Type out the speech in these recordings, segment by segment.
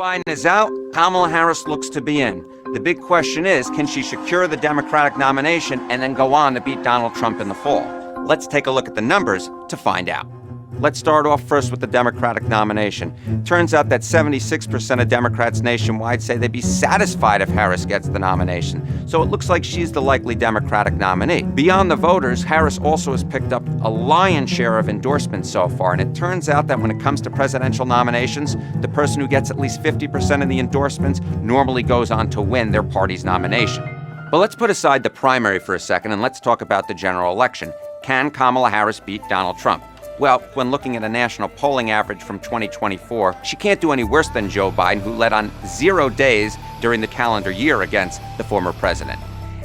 Biden is out, Kamala Harris looks to be in. The big question is, can she secure the Democratic nomination and then go on to beat Donald Trump in the fall? Let's take a look at the numbers to find out. Let's start off first with the Democratic nomination. Turns out that 76% of Democrats nationwide say they'd be satisfied if Harris gets the nomination. So it looks like she's the likely Democratic nominee. Beyond the voters, Harris also has picked up a lion's share of endorsements so far. And it turns out that when it comes to presidential nominations, the person who gets at least 50% of the endorsements normally goes on to win their party's nomination. But let's put aside the primary for a second and let's talk about the general election. Can Kamala Harris beat Donald Trump? Well, when looking at a national polling average from 2024, she can't do any worse than Joe Biden, who led on 0 days during the calendar year against the former president.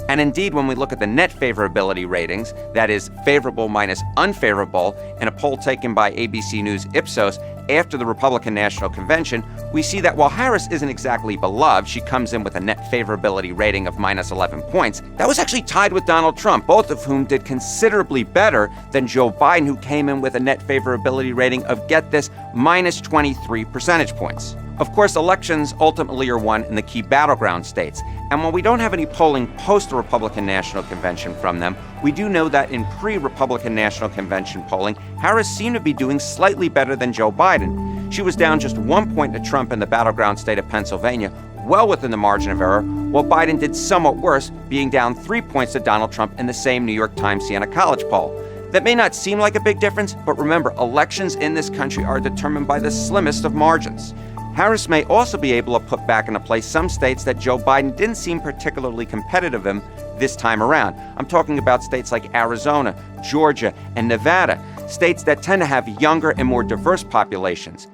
And indeed, when we look at the net favorability ratings, that is favorable minus unfavorable, in a poll taken by ABC News Ipsos after the Republican National Convention, we see that while Harris isn't exactly beloved, she comes in with a net favorability rating of minus 11 points. That was actually tied with Donald Trump, both of whom did considerably better than Joe Biden, who came in with a net favorability rating of, get this, minus 23 percentage points. Of course, elections ultimately are won in the key battleground states. And while we don't have any polling post the Republican National Convention from them, we do know that in pre-Republican National Convention polling, Harris seemed to be doing slightly better than Joe Biden. She was down just 1 point to Trump in the battleground state of Pennsylvania, well within the margin of error, while Biden did somewhat worse, being down 3 points to Donald Trump in the same New York Times Siena College poll. That may not seem like a big difference, but remember, elections in this country are determined by the slimmest of margins. Harris may also be able to put back into place some states that Joe Biden didn't seem particularly competitive in this time around. I'm talking about states like Arizona, Georgia, and Nevada, states that tend to have younger and more diverse populations.